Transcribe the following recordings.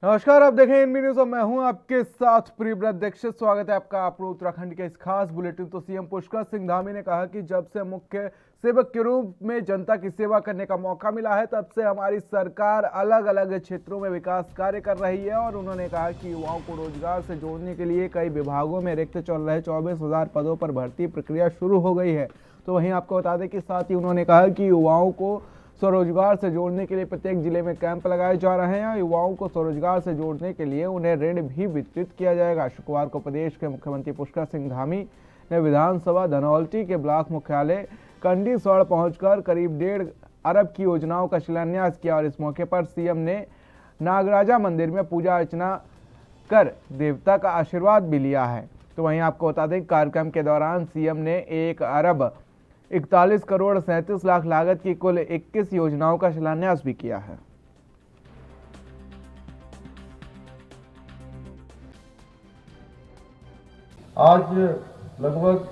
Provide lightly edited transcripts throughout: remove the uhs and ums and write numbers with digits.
नमस्कार, आप देखें एनबी न्यूज और मैं हूं आपके साथ प्रियव्रत दीक्षित। स्वागत है आपका उत्तराखंड के इस खास बुलेटिन। तो सीएम पुष्कर सिंह धामी ने कहा कि जब से मुख्य सेवक के रूप में जनता की सेवा करने का मौका मिला है तब से हमारी सरकार अलग अलग क्षेत्रों में विकास कार्य कर रही है। और उन्होंने कहा कि युवाओं को रोजगार से जोड़ने के लिए कई विभागों में रिक्त चल रहे 24,000 पदों पर भर्ती प्रक्रिया शुरू हो गई है। तो वहीं आपको बता दें कि साथ ही उन्होंने कहा कि युवाओं को स्वरोजगार से जोड़ने के लिए प्रत्येक जिले में कैंप लगाए जा रहे हैं। युवाओं को स्वरोजगार से जोड़ने के लिए उन्हें ऋण भी वितरित किया जाएगा। शुक्रवार को प्रदेश के मुख्यमंत्री पुष्कर सिंह धामी ने विधानसभा धनौल्टी के ब्लॉक मुख्यालय कंडीसौड़ पहुंचकर करीब 1.5 अरब की योजनाओं का शिलान्यास किया। और इस मौके पर सीएम ने नागराजा मंदिर में पूजा अर्चना कर देवता का आशीर्वाद भी लिया है। तो वहीं आपको बता दें, कार्यक्रम के दौरान सीएम ने 1 अरब 41 करोड़ 37 लाख लागत की कुल 21 योजनाओं का शिलान्यास भी किया है। आज लगभग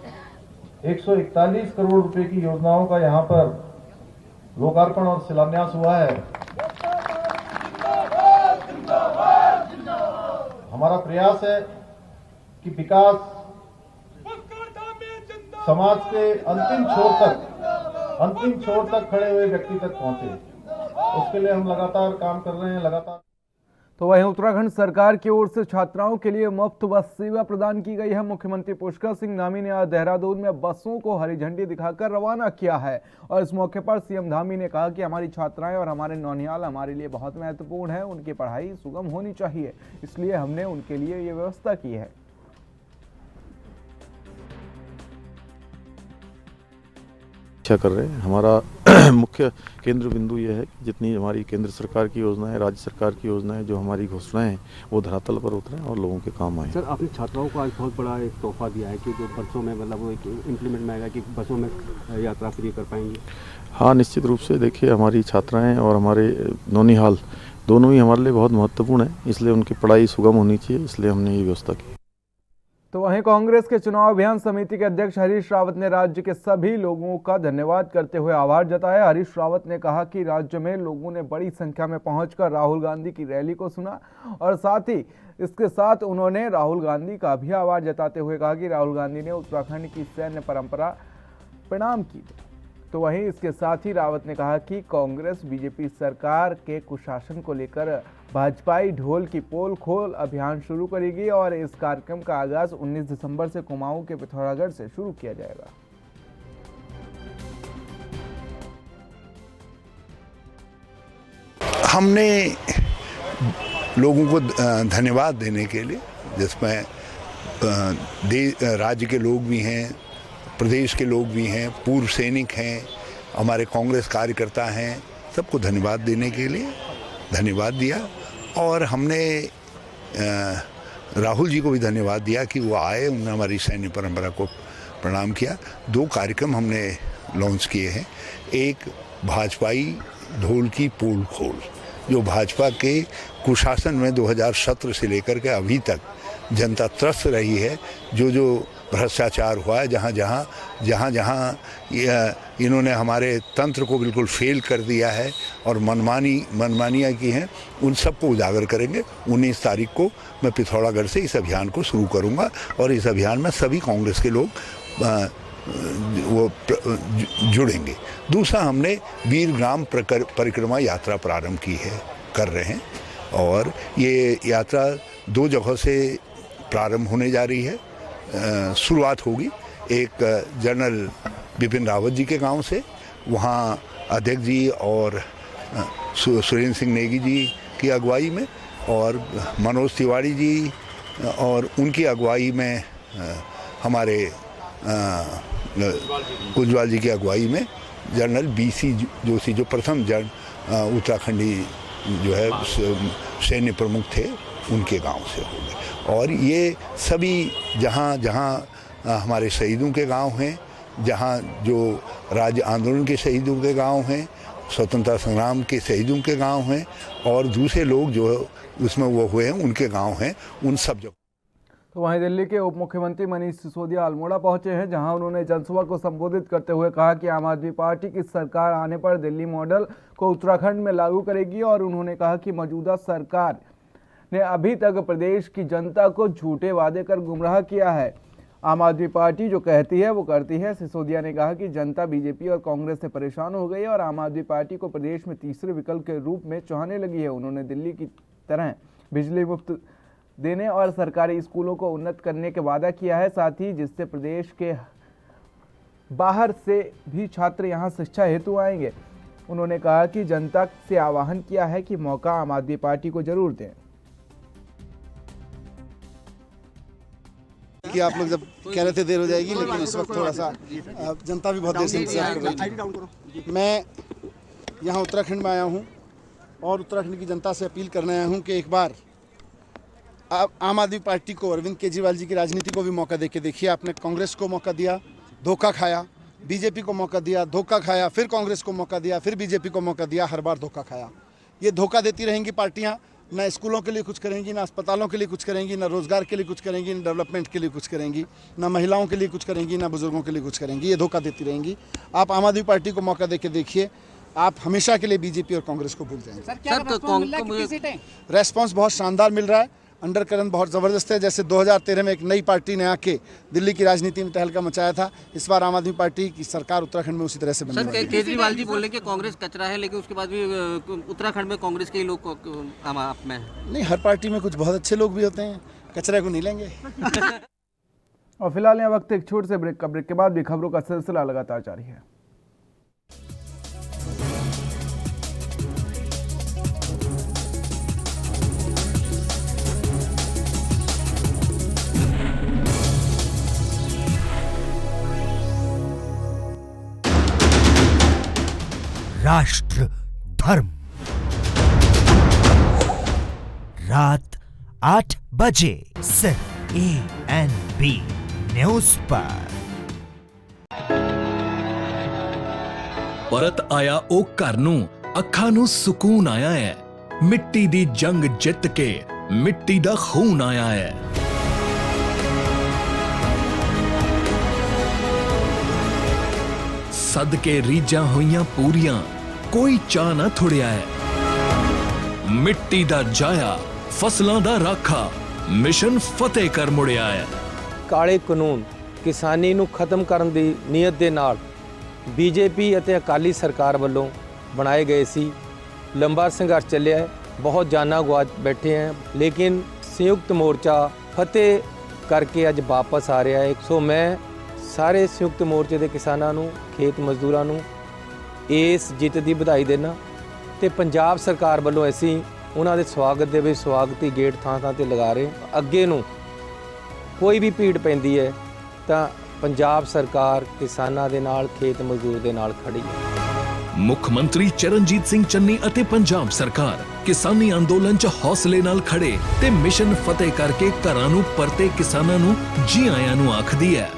141 करोड़ रुपए की योजनाओं का यहां पर लोकार्पण और शिलान्यास हुआ है। हमारा प्रयास है कि विकास समाज के अंतिम छोर तक खड़े हुए व्यक्ति तक पहुंचे। उसके लिए हम लगातार काम कर रहे हैं। लगातार तो वहीं उत्तराखंड सरकार की ओर से छात्राओं के लिए मुफ्त बस सेवा प्रदान की गई है। मुख्यमंत्री पुष्कर सिंह धामी ने आज देहरादून में बसों को हरी झंडी दिखाकर रवाना किया है। और इस मौके पर सीएम धामी ने कहा कि हमारी छात्राएं और हमारे नौनिहाल हमारे लिए बहुत महत्वपूर्ण है। उनकी पढ़ाई सुगम होनी चाहिए, इसलिए हमने उनके लिए ये व्यवस्था की है। कर रहे हैं। हमारा मुख्य केंद्र बिंदु यह है कि जितनी हमारी केंद्र सरकार की योजनाएं, राज्य सरकार की योजनाएं, जो हमारी घोषणाएं हैं वो धरातल पर उतरें और लोगों के काम आए। सर, आपने छात्राओं को आज बहुत बड़ा एक तोहफा दिया है कि जो बसों में मतलब वो एक इम्प्लीमेंट में आएगा कि बसों में यात्रा फ्री कर पाएंगे। हाँ, निश्चित रूप से देखिए, हमारी छात्राएँ और हमारे नौनिहाल दोनों ही हमारे लिए बहुत महत्वपूर्ण है, इसलिए उनकी पढ़ाई सुगम होनी चाहिए, इसलिए हमने ये व्यवस्था की। तो वहीं कांग्रेस के चुनाव अभियान समिति के अध्यक्ष हरीश रावत ने राज्य के सभी लोगों का धन्यवाद करते हुए आभार जताया। हरीश रावत ने कहा कि राज्य में लोगों ने बड़ी संख्या में पहुंचकर राहुल गांधी की रैली को सुना और साथ ही इसके साथ उन्होंने राहुल गांधी का भी आभार जताते हुए कहा कि राहुल गांधी ने उत्तराखंड की सैन्य परंपरा प्रणाम की। तो वहीं इसके साथ ही रावत ने कहा कि कांग्रेस बीजेपी सरकार के कुशासन को लेकर भाजपाई ढोल की पोल खोल अभियान शुरू करेगी और इस कार्यक्रम का आगाज 19 दिसंबर से कुमाऊं के पिथौरागढ़ से शुरू किया जाएगा। हमने लोगों को धन्यवाद देने के लिए, जिसमें राज्य के लोग भी हैं, प्रदेश के लोग भी हैं, पूर्व सैनिक हैं, हमारे कांग्रेस कार्यकर्ता हैं, सबको धन्यवाद देने के लिए धन्यवाद दिया। और हमने राहुल जी को भी धन्यवाद दिया कि वो आए, उन्होंने हमारी सैन्य परंपरा को प्रणाम किया। 2 कार्यक्रम हमने लॉन्च किए हैं। एक भाजपाई ढोल की पोल खोल, जो भाजपा के कुशासन में 2017 से लेकर के अभी तक जनता त्रस्त रही है। जो भ्रष्टाचार हुआ है, जहाँ इन्होंने हमारे तंत्र को बिल्कुल फेल कर दिया है और मनमानियाँ की हैं, उन सबको उजागर करेंगे। 19 तारीख को मैं पिथौरागढ़ से इस अभियान को शुरू करूँगा और इस अभियान में सभी कांग्रेस के लोग जुड़ेंगे। दूसरा, हमने वीर ग्राम परिक्रमा यात्रा प्रारंभ कर रहे हैं और ये यात्रा 2 जगहों से प्रारंभ होने जा रही है। शुरुआत होगी एक जनरल बिपिन रावत जी के गांव से, वहाँ अध्यक्ष जी और सुरेंद्र सिंह नेगी जी की अगुवाई में और मनोज तिवारी जी और उनकी अगुवाई में हमारे उज्ज्वल जी की अगुवाई में जनरल BC जोशी, जो प्रथम उत्तराखंडी जो है सैन्य प्रमुख थे, उनके गांव से होंगे। और ये सभी जहाँ हमारे शहीदों के गांव हैं, जहाँ जो राज्य आंदोलन के शहीदों के गांव हैं, स्वतंत्रता संग्राम के शहीदों के गांव हैं और दूसरे लोग जो उसमें वो हुए हैं उनके गांव हैं, उन सब जगह। तो वहीं दिल्ली के उप मुख्यमंत्री मनीष सिसोदिया अल्मोड़ा पहुंचे हैं, जहां उन्होंने जनसभा को संबोधित करते हुए कहा कि आम आदमी पार्टी की सरकार आने पर दिल्ली मॉडल को उत्तराखंड में लागू करेगी। और उन्होंने कहा कि मौजूदा सरकार ने अभी तक प्रदेश की जनता को झूठे वादे कर गुमराह किया है। आम आदमी पार्टी जो कहती है वो करती है। सिसोदिया ने कहा कि जनता बीजेपी और कांग्रेस से परेशान हो गई है और आम आदमी पार्टी को प्रदेश में तीसरे विकल्प के रूप में चाहने लगी है। उन्होंने दिल्ली की तरह बिजली मुफ्त देने और सरकारी स्कूलों को उन्नत करने के वादा किया है, साथ ही जिससे प्रदेश के बाहर से भी छात्र यहां शिक्षा हेतु आएंगे। उन्होंने कहा कि जनता से आह्वान किया है कि मौका आम आदमी पार्टी को जरूर दें। कि आप लोग जब कह रहे थे देर हो जाएगी, लेकिन इस वक्त थोड़ा सा जनता भी बहुत देर से इंतजार कर रही थी। मैं यहाँ उत्तराखंड में आया हूँ और उत्तराखंड की जनता से अपील करने आया हूँ कि एक बार आम आदमी पार्टी को, अरविंद केजरीवाल जी की राजनीति को भी मौका देके देखिए। आपने कांग्रेस को मौका दिया, धोखा खाया, बीजेपी को मौका दिया, धोखा खाया, फिर कांग्रेस को मौका दिया, फिर बीजेपी को मौका दिया, हर बार धोखा खाया। ये धोखा देती रहेंगी पार्टियाँ, ना स्कूलों के लिए कुछ करेंगी, ना अस्पतालों के लिए कुछ करेंगी, ना रोजगार के लिए कुछ करेंगी, ना डेवलपमेंट के लिए कुछ करेंगी, ना महिलाओं के लिए कुछ करेंगी, ना बुजुर्गों के लिए कुछ करेंगी। ये धोखा देती रहेंगी। आप आम आदमी पार्टी को मौका देके देखिए, आप हमेशा के लिए बीजेपी और कांग्रेस को भूल जाएंगे। रेस्पॉन्स बहुत शानदार मिल रहा है, अंडर करंट बहुत ज़बरदस्त है। जैसे 2013 में एक नई पार्टी ने आके दिल्ली की राजनीति में तहलका मचाया था, इस बार आम आदमी पार्टी की सरकार उत्तराखंड में उसी तरह से बनने वाली है। केजरीवाल जी बोल रहे कि कांग्रेस कचरा है, लेकिन उसके बाद भी उत्तराखंड में कांग्रेस के लोग आप में नहीं, हर पार्टी में कुछ बहुत अच्छे लोग भी होते हैं, कचरे को नहीं लेंगे। और फिलहाल यहाँ वक्त एक छोटे से ब्रेक के बाद भी खबरों का सिलसिला लगातार जारी है। राष्ट्र धर्म रात 8 बजे सिर्फ ANB न्यूज पर। परत आया ओ घर नूं, अखां नूं सुकून आया है। मिट्टी दी जंग जित के मिट्टी दा खून आया है। सदके रीझां होइयां पूरियां, कोई चाह ना थुड़िया है। मिट्टी दा जाया, फसलां दा राखा, मिशन फतेह कर मुड़िया है। ਕਾਲੇ ਕਾਨੂੰਨ ਕਿਸਾਨੀ ਨੂੰ ਖਤਮ ਕਰਨ ਦੀ ਨੀਅਤ ਦੇ ਨਾਲ ਬੀਜੇਪੀ ਅਤੇ ਅਕਾਲੀ ਸਰਕਾਰ ਵੱਲੋਂ ਬਣਾਏ ਗਏ ਸੀ। ਲੰਬਾ ਸੰਘਰਸ਼ ਚੱਲਿਆ ਹੈ, ਬਹੁਤ ਜਾਨਾਂ ਗਵਾ ਬੈਠੇ हैं, लेकिन संयुक्त मोर्चा फतेह करके ਅੱਜ ਵਾਪਸ ਆ ਰਿਹਾ ਹੈ। ਸੋ मैं ਸਾਰੇ ਸੰਯੁਕਤ ਮੋਰਚੇ ਦੇ ਕਿਸਾਨਾਂ ਨੂੰ, ਖੇਤ ਮਜ਼ਦੂਰਾਂ ਨੂੰ ਇਸ ਜਿੱਤ ਦੀ ਵਧਾਈ ਦੇਣਾ ਤੇ ਪੰਜਾਬ ਸਰਕਾਰ ਵੱਲੋਂ ਅਸੀਂ ਉਹਨਾਂ ਦੇ ਸਵਾਗਤ ਦੇ ਵਿੱਚ ਸਵਾਗਤੀ ਗੇਟ ਥਾਂ ਤੇ ਲਗਾ ਰਹੇ। ਅੱਗੇ ਨੂੰ ਕੋਈ ਵੀ ਭੀੜ ਪੈਂਦੀ ਹੈ ਤਾਂ ਪੰਜਾਬ ਸਰਕਾਰ ਕਿਸਾਨਾਂ ਦੇ ਨਾਲ, ਖੇਤ ਮਜ਼ਦੂਰ ਦੇ ਨਾਲ ਖੜੀ ਹੈ। ਮੁੱਖ ਮੰਤਰੀ ਚਰਨਜੀਤ ਸਿੰਘ ਚੰਨੀ ਅਤੇ ਪੰਜਾਬ ਸਰਕਾਰ ਕਿਸਾਨੀ ਅੰਦੋਲਨ 'ਚ ਹੌਸਲੇ ਨਾਲ ਖੜੇ ਤੇ ਮਿਸ਼ਨ ਫਤਿਹ ਕਰਕੇ ਘਰਾਂ ਨੂੰ ਪਰਤੇ ਕਿਸਾਨਾਂ ਨੂੰ ਜੀ ਆਇਆਂ ਨੂੰ ਆਖਦੀ ਹੈ।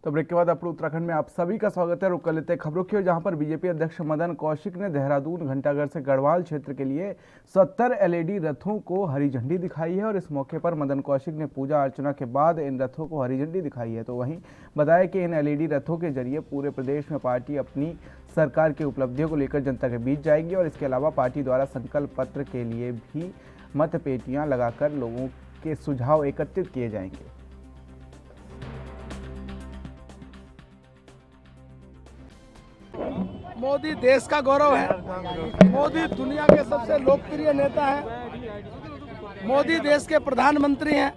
तो ब्रेक के बाद अपने उत्तराखंड में आप सभी का स्वागत है। रुक कर लेते हैं खबरों की ओर, जहां पर बीजेपी अध्यक्ष मदन कौशिक ने देहरादून घंटाघर से गढ़वाल क्षेत्र के लिए 70 LED रथों को हरी झंडी दिखाई है और इस मौके पर मदन कौशिक ने पूजा अर्चना के बाद इन रथों को हरी झंडी दिखाई है। तो वहीं बताया कि इन LED रथों के जरिए पूरे प्रदेश में पार्टी अपनी सरकार की उपलब्धियों को लेकर जनता के बीच जाएगी और इसके अलावा पार्टी द्वारा संकल्प पत्र के लिए भी मत पेटियां लगाकर लोगों के सुझाव एकत्रित किए जाएंगे। मोदी देश का गौरव है। मोदी दुनिया के सबसे लोकप्रिय नेता हैं। मोदी देश के प्रधानमंत्री हैं।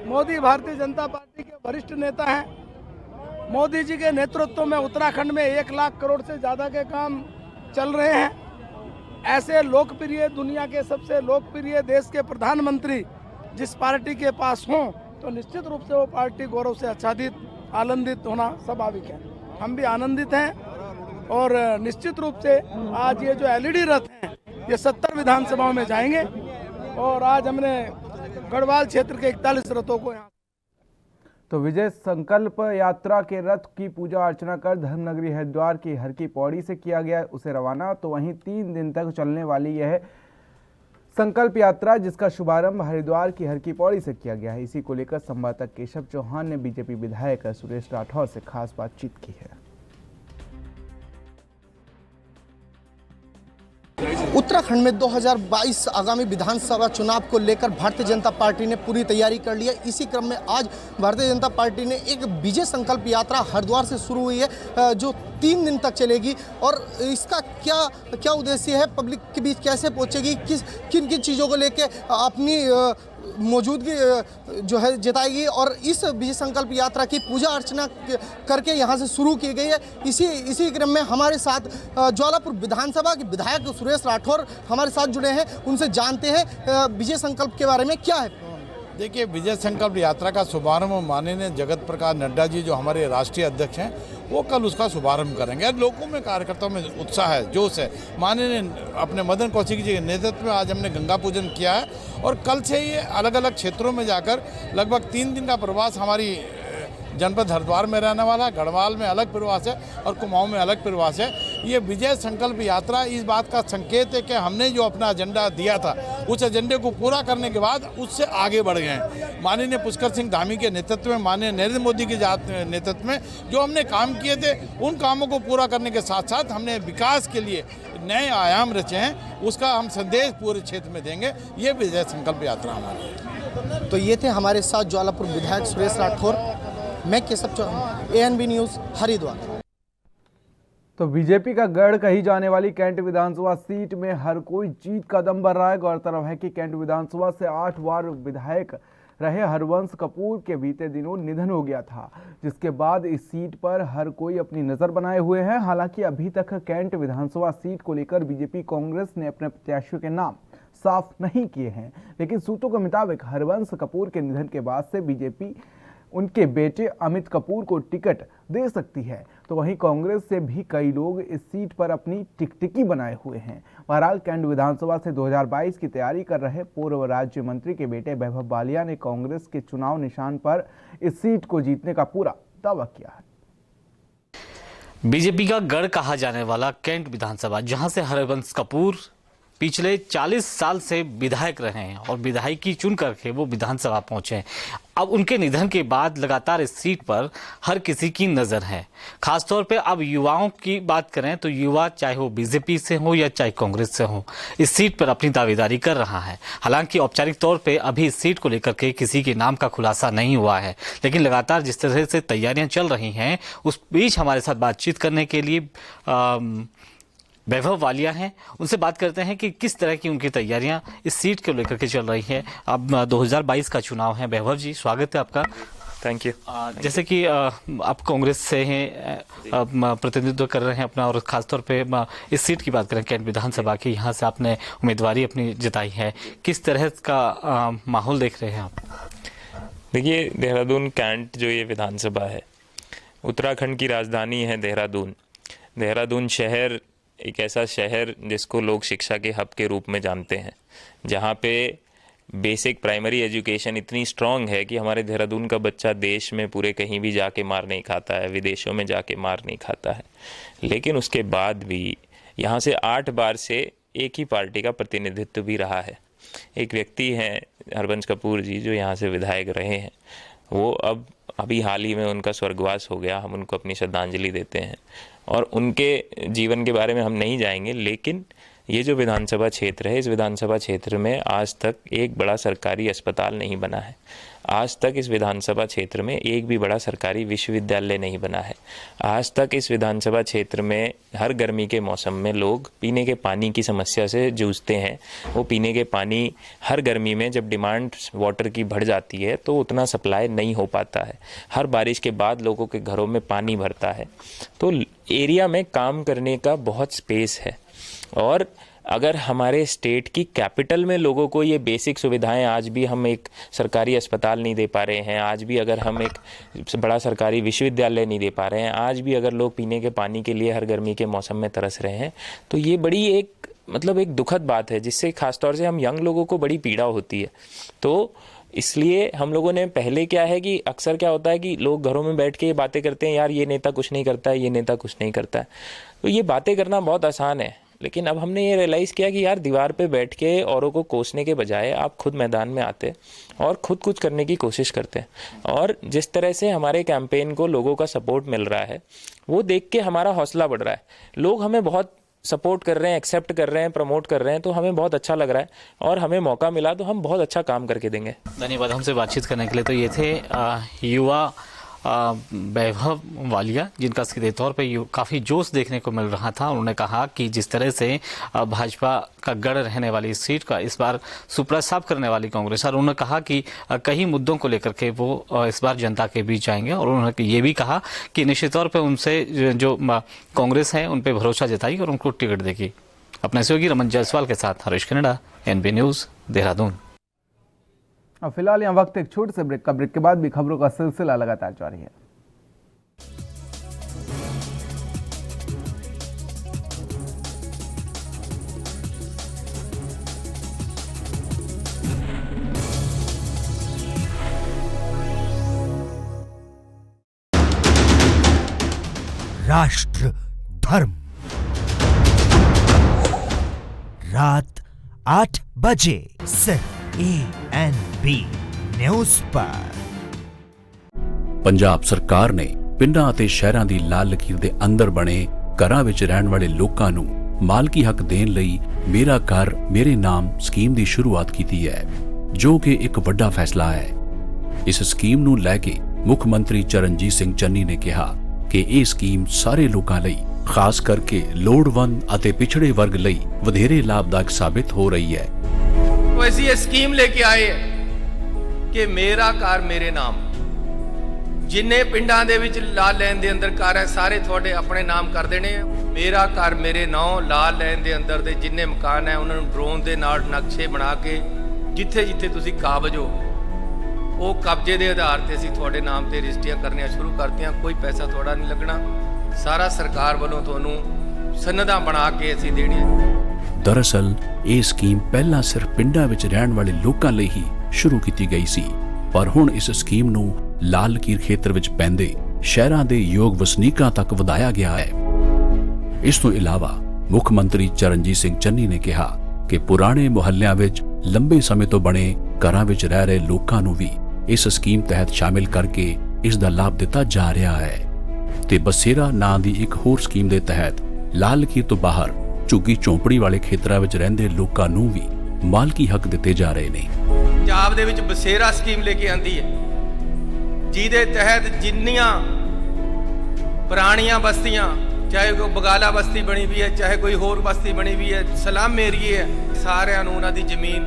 मोदी भारतीय जनता पार्टी के वरिष्ठ नेता हैं। मोदी जी के नेतृत्व में उत्तराखंड में 1 लाख करोड़ से ज़्यादा के काम चल रहे हैं। ऐसे लोकप्रिय, दुनिया के सबसे लोकप्रिय देश के प्रधानमंत्री जिस पार्टी के पास हों तो निश्चित रूप से वो पार्टी गौरव से आच्छादित, आनंदित होना स्वाभाविक है। हम भी आनंदित हैं और निश्चित रूप से आज ये जो एलईडी रथ हैं ये 70 विधानसभाओं में जाएंगे और आज हमने गढ़वाल क्षेत्र के 41 रथों को यहाँ तो विजय संकल्प यात्रा के रथ की पूजा अर्चना कर धर्मनगरी हरिद्वार की हर की पौड़ी से किया गया उसे रवाना। तो वहीं 3 दिन तक चलने वाली यह संकल्प यात्रा जिसका शुभारंभ हरिद्वार की हर की पौड़ी से किया गया है, इसी को लेकर संवाददाता केशव चौहान ने बीजेपी विधायक सुरेश राठौर से खास बातचीत की है। उत्तराखंड में 2022 आगामी विधानसभा चुनाव को लेकर भारतीय जनता पार्टी ने पूरी तैयारी कर ली है। इसी क्रम में आज भारतीय जनता पार्टी ने एक विजय संकल्प यात्रा हरिद्वार से शुरू हुई है जो 3 दिन तक चलेगी और इसका क्या उद्देश्य है, पब्लिक के बीच कैसे पहुंचेगी, किन किन चीज़ों को लेके अपनी मौजूदगी जो है जताएगी और इस विजय संकल्प यात्रा की पूजा अर्चना करके यहाँ से शुरू की गई है। इसी क्रम में हमारे साथ ज्वालापुर विधानसभा के विधायक सुरेश राठौर हमारे साथ जुड़े हैं, उनसे जानते हैं विजय संकल्प के बारे में क्या है। देखिए, विजय संकल्प यात्रा का शुभारंभ माननीय जगत प्रकाश नड्डा जी जो हमारे राष्ट्रीय अध्यक्ष हैं वो कल उसका शुभारंभ करेंगे और लोगों में कार्यकर्ताओं में उत्साह है, जोश है। माननीय अपने मदन कौशिक जी के नेतृत्व में आज हमने गंगा पूजन किया है और कल से ये अलग अलग क्षेत्रों में जाकर लगभग 3 दिन का प्रवास हमारी जनपद हरिद्वार में रहने वाला है, गढ़वाल में अलग प्रवास है और कुमाऊं में अलग प्रवास है। ये विजय संकल्प यात्रा इस बात का संकेत है कि हमने जो अपना एजेंडा दिया था उस एजेंडे को पूरा करने के बाद उससे आगे बढ़ गए हैं। माननीय पुष्कर सिंह धामी के नेतृत्व में, माननीय नरेंद्र मोदी के नेतृत्व में जो हमने काम किए थे उन कामों को पूरा करने के साथ साथ हमने विकास के लिए नए आयाम रचे हैं, उसका हम संदेश पूरे क्षेत्र में देंगे। ये विजय संकल्प यात्रा हमारी। तो ये थे हमारे साथ ज्वालापुर विधायक सुरेश राठौर। मैं केशव चौहान, ANB न्यूज़ हरिद्वार। तो बीजेपी का गढ़ कही जाने वाली कैंट विधानसभा सीट में हर कोई जीत का दम भर रहा है। गौरतलब है कि कैंट विधानसभा से 8 बार विधायक रहे हरवंश कपूर के बीते दिनों निधन हो गया था, जिसके बाद इस सीट पर हर कोई अपनी नजर बनाए हुए हैं। हालांकि अभी तक कैंट विधानसभा सीट को लेकर बीजेपी कांग्रेस ने अपने प्रत्याशियों के नाम साफ नहीं किए हैं, लेकिन सूत्रों के मुताबिक हरवंश कपूर के निधन के बाद से बीजेपी उनके बेटे अमित कपूर को टिकट दे सकती है। तो वहीं कांग्रेस से भी कई लोग इस सीट पर अपनी टिकटिकी बनाए हुए हैं। बहरहाल कैंट विधानसभा से 2022 की तैयारी कर रहे पूर्व राज्य मंत्री के बेटे वैभव बालिया ने कांग्रेस के चुनाव निशान पर इस सीट को जीतने का पूरा दावा किया है। बीजेपी का गढ़ कहा जाने वाला कैंट विधानसभा, जहां से हरवंश कपूर पिछले 40 साल से विधायक रहे हैं और विधायकी चुन करके वो विधानसभा पहुंचे हैं। अब उनके निधन के बाद लगातार इस सीट पर हर किसी की नज़र है। खासतौर पे अब युवाओं की बात करें तो युवा चाहे वो बीजेपी से हो या चाहे कांग्रेस से हो, इस सीट पर अपनी दावेदारी कर रहा है। हालांकि औपचारिक तौर पे अभी इस सीट को लेकर के किसी के नाम का खुलासा नहीं हुआ है, लेकिन लगातार जिस तरह से तैयारियां चल रही हैं उस बीच हमारे साथ बातचीत करने के लिए वैभव वालिया हैं। उनसे बात करते हैं कि किस तरह की उनकी तैयारियां इस सीट को लेकर के चल रही हैं। अब 2022 का चुनाव है। वैभव जी, स्वागत है आपका। Thank you. जैसे कि आप कांग्रेस से हैं, प्रतिनिधित्व कर रहे हैं अपना, और खासतौर पे इस सीट की बात करें कैंट विधानसभा की, यहाँ से आपने उम्मीदवारी अपनी जताई है, किस तरह का माहौल देख रहे हैं आप? देखिए, देहरादून कैंट जो ये विधानसभा है, उत्तराखंड की राजधानी है देहरादून। देहरादून शहर एक ऐसा शहर जिसको लोग शिक्षा के हब के रूप में जानते हैं, जहाँ पे बेसिक प्राइमरी एजुकेशन इतनी स्ट्रांग है कि हमारे देहरादून का बच्चा देश में पूरे कहीं भी जाके मार नहीं खाता है, विदेशों में जाके मार नहीं खाता है। लेकिन उसके बाद भी यहाँ से 8 बार से एक ही पार्टी का प्रतिनिधित्व भी रहा है। एक व्यक्ति हैं हरवंश कपूर जी जो यहाँ से विधायक रहे हैं, वो अभी हाल ही में उनका स्वर्गवास हो गया। हम उनको अपनी श्रद्धांजलि देते हैं और उनके जीवन के बारे में हम नहीं जाएंगे। लेकिन ये जो विधानसभा क्षेत्र है, इस विधानसभा क्षेत्र में आज तक एक बड़ा सरकारी अस्पताल नहीं बना है। आज तक इस विधानसभा क्षेत्र में एक भी बड़ा सरकारी विश्वविद्यालय नहीं बना है। आज तक इस विधानसभा क्षेत्र में हर गर्मी के मौसम में लोग पीने के पानी की समस्या से जूझते हैं। वो पीने के पानी हर गर्मी में जब डिमांड वाटर की बढ़ जाती है तो उतना सप्लाई नहीं हो पाता है। हर बारिश के बाद लोगों के घरों में पानी भरता है। तो एरिया में काम करने का बहुत स्पेस है। और अगर हमारे स्टेट की कैपिटल में लोगों को ये बेसिक सुविधाएं, आज भी हम एक सरकारी अस्पताल नहीं दे पा रहे हैं, आज भी अगर हम एक बड़ा सरकारी विश्वविद्यालय नहीं दे पा रहे हैं, आज भी अगर लोग पीने के पानी के लिए हर गर्मी के मौसम में तरस रहे हैं, तो ये बड़ी एक एक दुखद बात है, जिससे खासतौर से हम यंग लोगों को बड़ी पीड़ा होती है। तो इसलिए हम लोगों ने पहले क्या है कि अक्सर क्या होता है कि लोग घरों में बैठ के ये बातें करते हैं, यार ये नेता कुछ नहीं करता है, ये नेता कुछ नहीं करता है। तो ये बातें करना बहुत आसान है, लेकिन अब हमने ये रियलाइज़ किया कि यार दीवार पे बैठ के औरों को कोसने के बजाय आप खुद मैदान में आते और खुद कुछ करने की कोशिश करते हैं। और जिस तरह से हमारे कैंपेन को लोगों का सपोर्ट मिल रहा है, वो देख के हमारा हौसला बढ़ रहा है। लोग हमें बहुत सपोर्ट कर रहे हैं, एक्सेप्ट कर रहे हैं, प्रमोट कर रहे हैं, तो हमें बहुत अच्छा लग रहा है और हमें मौका मिला तो हम बहुत अच्छा काम करके देंगे। धन्यवाद हमसे बातचीत करने के लिए। तो ये थे युवा वैभव वालिया, जिनका सीधे तौर पे काफ़ी जोश देखने को मिल रहा था। उन्होंने कहा कि जिस तरह से भाजपा का गढ़ रहने वाली इस सीट का इस बार सुपड़ा साफ करने वाली कांग्रेस, और उन्होंने कहा कि कई मुद्दों को लेकर के वो इस बार जनता के बीच जाएंगे। और उन्होंने ये भी कहा कि निश्चित तौर पर उनसे जो कांग्रेस है उन पर भरोसा जताई और उनको टिकट देगी। अपने सहयोगी रमन जायसवाल के साथ Harish Canada, NB news, Dehradun. अब फिलहाल यहाँ वक्त एक छोटे से ब्रेक का। ब्रेक के बाद भी खबरों का सिलसिला लगातार जारी है। राष्ट्र धर्म, रात 8 बजे सिर्फ ANB न्यूज़ पर। ਪੰਜਾਬ ਸਰਕਾਰ ਨੇ ਪਿੰਡਾਂ ਅਤੇ ਸ਼ਹਿਰਾਂ ਦੀ ਲਾਲ ਲਕੀਰ ਦੇ ਅੰਦਰ ਬਣੇ ਘਰਾਂ ਵਿੱਚ ਰਹਿਣ ਵਾਲੇ ਲੋਕਾਂ ਨੂੰ ਮਾਲਕੀ ਹੱਕ ਦੇਣ ਲਈ ਮੇਰਾ ਘਰ ਮੇਰੇ ਨਾਮ ਸਕੀਮ ਦੀ ਸ਼ੁਰੂਆਤ ਕੀਤੀ ਹੈ, ਜੋ ਕਿ ਇੱਕ ਵੱਡਾ ਫੈਸਲਾ ਹੈ। ਇਸ ਸਕੀਮ ਨੂੰ ਲੈ ਕੇ ਮੁੱਖ ਮੰਤਰੀ ਚਰਨਜੀਤ ਸਿੰਘ ਚੰਨੀ ਨੇ ਕਿਹਾ ਕਿ ਇਹ ਸਕੀਮ ਸਾਰੇ ਲੋਕਾਂ ਲਈ, ਖਾਸ ਕਰਕੇ ਲੋੜਵੰਦ ਅਤੇ ਪਿਛੜੇ ਵਰਗ ਲਈ ਵਧੇਰੇ ਲਾਭਦਾਇਕ ਸਾਬਿਤ ਹੋ ਰਹੀ ਹੈ। तो ऐसी ये स्कीम लेके आए कि मेरा घर मेरे नाम, जिन्ने पिंडां दे विच लाल लैन दे अंदर घर है सारे थोड़े अपने नाम कर देने। मेरा घर मेरे नाम लाल लैन दे अंदर दे जिन्ने मकान है उन्होंने ड्रोन दे नाल नक्शे बना के जिथे जिथे तुसी काबज हो वो कब्जे दे आधार ते असीं थोड़े नाम ते रजिस्ट्रियां करनियां शुरू करतियां। कोई पैसा थोड़ा नहीं लगना, सारा सरकार वालों तुहानूं सनदां बना के असीं देणियां। दरअसल ਇਹ ਸਕੀਮ ਪਹਿਲਾਂ ਸਿਰਫ ਪਿੰਡਾਂ ਵਿੱਚ ਰਹਿਣ ਵਾਲੇ ਲੋਕਾਂ ਲਈ ਹੀ ਸ਼ੁਰੂ ਕੀਤੀ ਗਈ ਸੀ, ਪਰ ਹੁਣ ਇਸ ਸਕੀਮ ਨੂੰ ਲਾਲ ਲਕੀਰ ਖੇਤਰ ਵਿੱਚ ਪੈਂਦੇ ਸ਼ਹਿਰਾਂ ਦੇ ਯੋਗ ਵਸਨੀਕਾਂ ਤੱਕ ਵਧਾਇਆ ਗਿਆ ਹੈ। ਇਸ ਤੋਂ ਇਲਾਵਾ ਮੁੱਖ ਮੰਤਰੀ ਚਰਨਜੀਤ ਸਿੰਘ ਚੰਨੀ ਨੇ ਕਿਹਾ ਕਿ ਪੁਰਾਣੇ ਮੁਹੱਲਿਆਂ ਵਿੱਚ ਲੰਬੇ ਸਮੇਂ ਤੋਂ ਬਣੇ ਘਰਾਂ ਵਿੱਚ ਰਹਿ ਰਹੇ ਲੋਕਾਂ ਨੂੰ ਵੀ ਇਸ ਸਕੀਮ ਤਹਿਤ ਸ਼ਾਮਿਲ ਕਰਕੇ ਇਸ ਦਾ ਲਾਭ ਦਿੱਤਾ ਜਾ ਰਿਹਾ ਹੈ। ਤੇ ਬਸੇਰਾ ਨਾਂ ਦੀ ਇੱਕ ਹੋਰ ਸਕੀਮ ਦੇ ਤਹਿਤ ਲਾਲ ਲਕੀਰ ਤੋਂ ਬਾਹਰ ਝੁੱਗੀ ਝੌਂਪੜੀ ਵਾਲੇ ਖੇਤਰਾਂ ਵਿੱਚ ਰਹਿੰਦੇ ਲੋਕਾਂ ਨੂੰ ਵੀ ਮਾਲਕੀ ਹੱਕ ਦਿੱਤੇ ਜਾ ਰਹੇ ਨੇ। ਪੰਜਾਬ ਦੇ ਵਿੱਚ ਬਸੇਰਾ ਸਕੀਮ ਲੈ ਕੇ ਆਂਦੀ ਹੈ, ਜਿਹਦੇ ਤਹਿਤ ਜਿੰਨੀਆਂ ਪੁਰਾਣੀਆਂ ਬਸਤੀਆਂ, ਚਾਹੇ ਕੋਈ ਬਗਾਲਾ ਬਸਤੀ ਬਣੀ ਵੀ ਹੈ, ਚਾਹੇ ਕੋਈ ਹੋਰ ਬਸਤੀ ਬਣੀ ਵੀ ਹੈ, ਸਲਮ ਏਰੀਏ ਹੈ, ਸਾਰਿਆਂ ਨੂੰ ਉਹਨਾਂ ਦੀ ਜ਼ਮੀਨ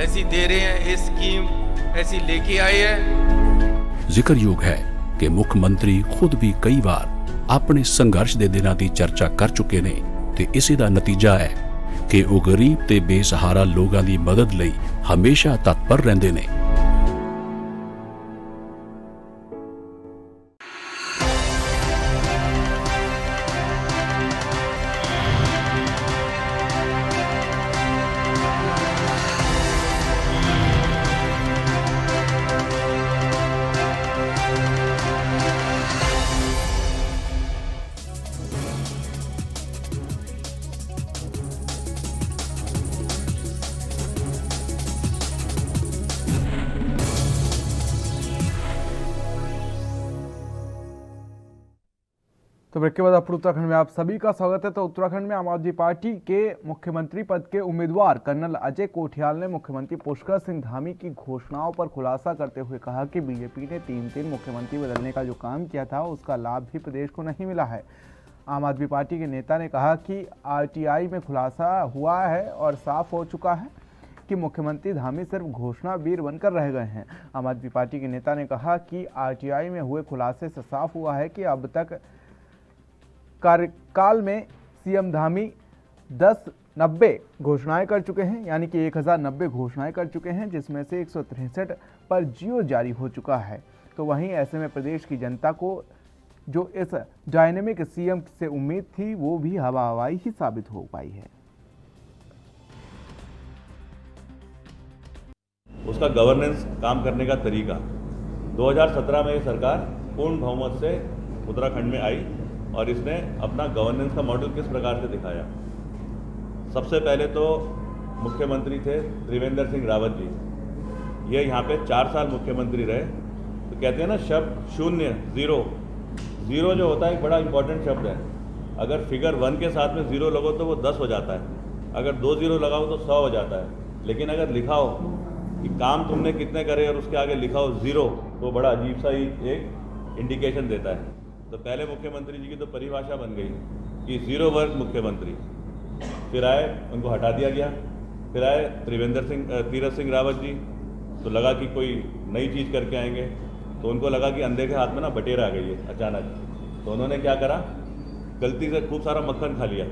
ਐਸੀ ਦੇ ਰਹੇ ਹੈ। ਇਹ ਸਕੀਮ ਐਸੀ ਲੈ ਕੇ ਆਏ ਹੈ। ਜ਼ਿਕਰਯੋਗ ਹੈ ਕਿ ਮੁੱਖ ਮੰਤਰੀ ਖੁਦ ਵੀ ਕਈ ਵਾਰ ਆਪਣੇ ਸੰਘਰਸ਼ ਦੇ ਦਿਨਾਂ ਦੀ ਚਰਚਾ ਕਰ ਚੁੱਕੇ ਨੇ ਤੇ ਇਸੇ ਦਾ ਨਤੀਜਾ ਹੈ ਕਿ ਉਹ ਗਰੀਬ ਤੇ ਬੇਸਹਾਰਾ ਲੋਕਾਂ ਦੀ ਮਦਦ ਲਈ ਹਮੇਸ਼ਾ ਤਤਪਰ ਰਹਿੰਦੇ ਨੇ। तो ब्रेक के बाद आप उत्तराखंड में आप सभी का स्वागत है। तो उत्तराखंड में आम आदमी पार्टी के मुख्यमंत्री पद के उम्मीदवार कर्नल अजय कोठियाल ने मुख्यमंत्री पुष्कर सिंह धामी की घोषणाओं पर खुलासा करते हुए कहा कि बीजेपी ने 3 मुख्यमंत्री बदलने का जो काम किया था उसका लाभ भी प्रदेश को नहीं मिला है। आम आदमी पार्टी के नेता ने कहा कि RTI में खुलासा हुआ है और साफ हो चुका है कि मुख्यमंत्री धामी सिर्फ घोषणावीर बनकर रह गए हैं। आम आदमी पार्टी के नेता ने कहा कि RTI में हुए खुलासे से साफ हुआ है कि अब तक कार्यकाल में CM धामी 10 1090 घोषणाएं कर चुके हैं, यानी कि 1090 घोषणाएं कर चुके हैं, जिसमें से 163 पर जियो जारी हो चुका है। तो वहीं ऐसे में प्रदेश की जनता को जो इस डायनेमिक सीएम से उम्मीद थी वो भी हवाई ही साबित हो पाई है। उसका गवर्नेंस काम करने का तरीका 2017 में ये सरकार पूर्ण बहुमत से उत्तराखंड में आई और इसने अपना गवर्नेंस का मॉडल किस प्रकार से दिखाया। सबसे पहले तो मुख्यमंत्री थे त्रिवेंद्र सिंह रावत जी। ये यहाँ पे 4 साल मुख्यमंत्री रहे। तो कहते हैं ना शब्द शून्य, ज़ीरो जो होता है एक बड़ा इंपॉर्टेंट शब्द है। अगर फिगर 1 के साथ में 0 लगो तो वो 10 हो जाता है, अगर 2 0 लगाओ तो 100 हो जाता है। लेकिन अगर लिखा हो कि काम तुमने कितने करे और उसके आगे लिखा हो 0, तो बड़ा अजीब सा ही एक इंडिकेशन देता है। तो पहले मुख्यमंत्री जी की तो परिभाषा बन गई कि 0 वर्ग मुख्यमंत्री। फिर आए, उनको हटा दिया गया। फिर आए तीरथ सिंह रावत जी, तो लगा कि कोई नई चीज़ करके आएंगे। तो उनको लगा कि अंधे के हाथ में ना बटेर आ गई है अचानक। तो उन्होंने क्या करा, गलती से खूब सारा मक्खन खा लिया।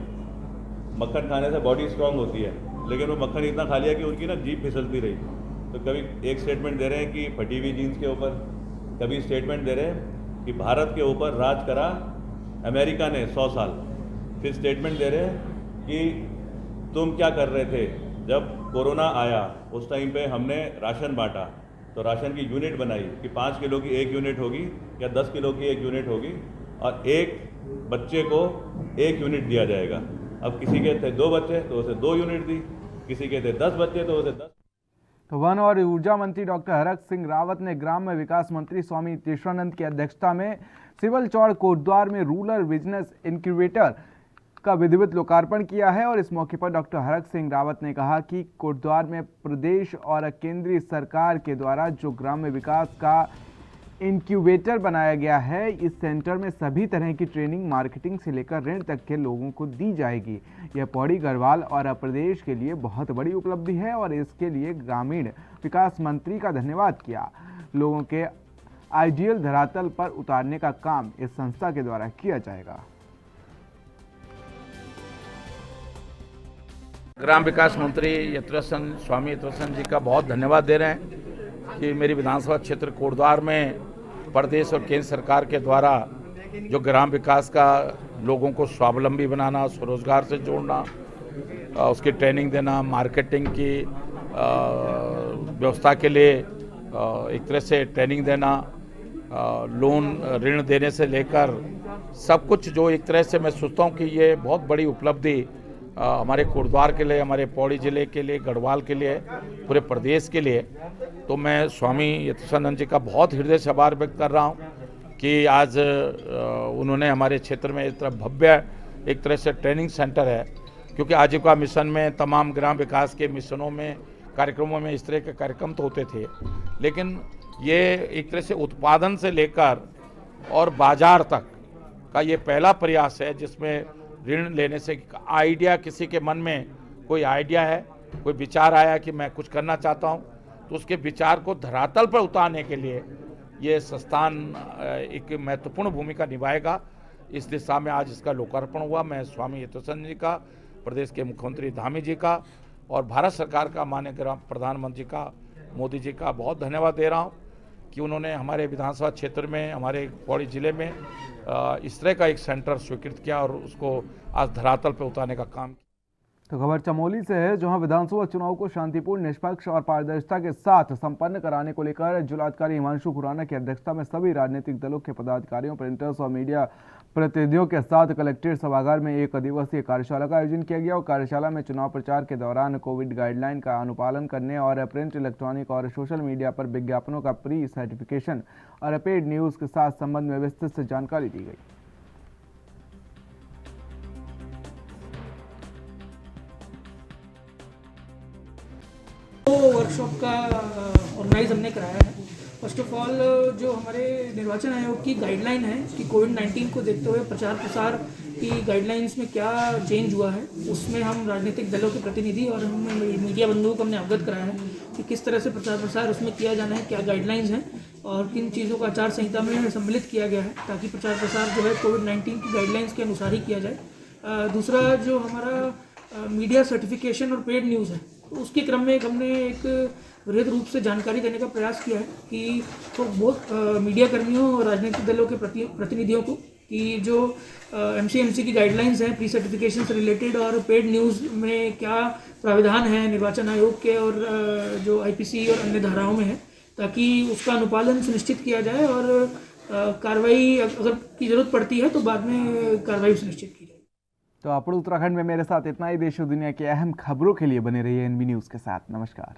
मक्खन खाने से बॉडी स्ट्रांग होती है, लेकिन वो मक्खन इतना खा लिया कि उनकी ना जीभ फिसलती रही। तो कभी एक स्टेटमेंट दे रहे हैं कि फटी हुई जीन्स के ऊपर, कभी स्टेटमेंट दे रहे हैं कि भारत के ऊपर राज करा अमेरिका ने 100 साल। फिर स्टेटमेंट दे रहे हैं कि तुम क्या कर रहे थे जब कोरोना आया, उस टाइम पे हमने राशन बांटा, तो राशन की यूनिट बनाई कि 5 किलो की 1 यूनिट होगी या 10 किलो की 1 यूनिट होगी और एक बच्चे को 1 यूनिट दिया जाएगा। अब किसी के थे 2 बच्चे तो उसे 2 यूनिट दी, किसी के थे 10 बच्चे तो उसे 10। तो वन और ऊर्जा मंत्री डॉक्टर हरक सिंह रावत ने ग्राम्य विकास मंत्री स्वामी तीर्थानंद की अध्यक्षता में सिविल चौड़ कोटद्वार में रूरल बिजनेस इनक्यूबेटर का विधिवत लोकार्पण किया है। और इस मौके पर डॉक्टर हरक सिंह रावत ने कहा कि कोटद्वार में प्रदेश और केंद्रीय सरकार के द्वारा जो ग्राम्य विकास का इनक्यूबेटर बनाया गया है, इस सेंटर में सभी तरह की ट्रेनिंग, मार्केटिंग से लेकर ऋण तक के लोगों को दी जाएगी। यह पौड़ी, गढ़वाल और प्रदेश के लिए बहुत बड़ी उपलब्धि है और इसके लिए ग्रामीण विकास मंत्री का धन्यवाद किया। लोगों के आइडियल धरातल पर उतारने का काम इस संस्था के द्वारा किया जाएगा। ग्राम विकास मंत्री स्वामी यतुरासन जी का बहुत धन्यवाद दे रहे हैं कि मेरी विधानसभा क्षेत्र कोटद्वार में प्रदेश और केंद्र सरकार के द्वारा जो ग्राम विकास का लोगों को स्वावलंबी बनाना, स्वरोजगार से जोड़ना, उसकी ट्रेनिंग देना, मार्केटिंग की व्यवस्था के लिए एक तरह से ट्रेनिंग देना, लोन ऋण देने से लेकर सब कुछ, जो एक तरह से मैं सोचता हूँ कि ये बहुत बड़ी उपलब्धि हमारे कोटद्वार के लिए, हमारे पौड़ी जिले के लिए, गढ़वाल के लिए, पूरे प्रदेश के लिए। तो मैं स्वामी यतुरानंद जी का बहुत हृदय से आभार व्यक्त कर रहा हूँ कि आज उन्होंने हमारे क्षेत्र में इस तरह भव्य एक तरह से ट्रेनिंग सेंटर है, क्योंकि आजीविका मिशन में, तमाम ग्राम विकास के मिशनों में, कार्यक्रमों में इस तरह के कार्यक्रम तो होते थे, लेकिन ये एक तरह से उत्पादन से लेकर और बाजार तक का ये पहला प्रयास है जिसमें ऋण लेने से आइडिया, किसी के मन में कोई आइडिया है, कोई विचार आया कि मैं कुछ करना चाहता हूं, तो उसके विचार को धरातल पर उतारने के लिए ये संस्थान एक महत्वपूर्ण भूमिका निभाएगा। इस दिशा में आज इसका लोकार्पण हुआ। मैं स्वामी यतुरानंद जी का, प्रदेश के मुख्यमंत्री धामी जी का और भारत सरकार का माननीय प्रधानमंत्री का, मोदी जी का बहुत धन्यवाद दे रहा हूँ कि उन्होंने हमारे विधानसभा क्षेत्र में, हमारे पौड़ी जिले में इस तरह का एक सेंटर स्वीकृत किया और उसको आज धरातल पर उतारने का काम किया। तो खबर चमोली से है, जहां विधानसभा चुनाव को शांतिपूर्ण, निष्पक्ष और पारदर्शिता के साथ संपन्न कराने को लेकर जिलाधिकारी हिमांशु खुराना की अध्यक्षता में सभी राजनीतिक दलों के पदाधिकारियों, प्रिंटर्स और मीडिया प्रतिनिधियों के साथ कलेक्ट्रेट सभागार में 1 दिवसीय कार्यशाला का आयोजन किया गया। और कार्यशाला में चुनाव प्रचार के दौरान कोविड गाइडलाइन का अनुपालन करने और प्रिंट, इलेक्ट्रॉनिक और सोशल मीडिया पर विज्ञापनों का प्री सर्टिफिकेशन और पेड न्यूज़ के साथ संबंध में विस्तृत से जानकारी दी गई। वर्कशॉप का ऑर्गेनाइज हमने कराया है। फर्स्ट ऑफ ऑल जो हमारे निर्वाचन आयोग की गाइडलाइन है कि कोविड-19 को देखते हुए प्रचार प्रसार की गाइडलाइंस में क्या चेंज हुआ है, उसमें हम राजनीतिक दलों के प्रतिनिधि और हम मीडिया बंधुओं को हमने अवगत कराया है कि किस तरह से प्रचार प्रसार उसमें किया जाना है, क्या गाइडलाइंस हैं और किन चीज़ों का आचार संहिता में सम्मिलित किया गया है ताकि प्रचार प्रसार जो है कोविड-19 की गाइडलाइंस के अनुसार ही किया जाए। दूसरा जो हमारा मीडिया सर्टिफिकेशन और पेड न्यूज़ है, तो उसके क्रम में हमने एक वृहद रूप से जानकारी देने का प्रयास किया है कि तो बहुत मीडिया कर्मियों और राजनीतिक दलों के प्रतिनिधियों को कि जो एमसीएमसी की गाइडलाइंस हैं प्री सर्टिफिकेशन से रिलेटेड और पेड न्यूज़ में क्या प्राविधान है निर्वाचन आयोग के और जो आईपीसी और अन्य धाराओं में है, ताकि उसका अनुपालन सुनिश्चित किया जाए और कार्रवाई अगर की जरूरत पड़ती है तो बाद में कार्रवाई सुनिश्चित की जाए। तो आप उत्तराखंड में मेरे साथ इतना ही। देश और दुनिया की अहम खबरों के लिए बने रहिए एनबी न्यूज़ के साथ। नमस्कार।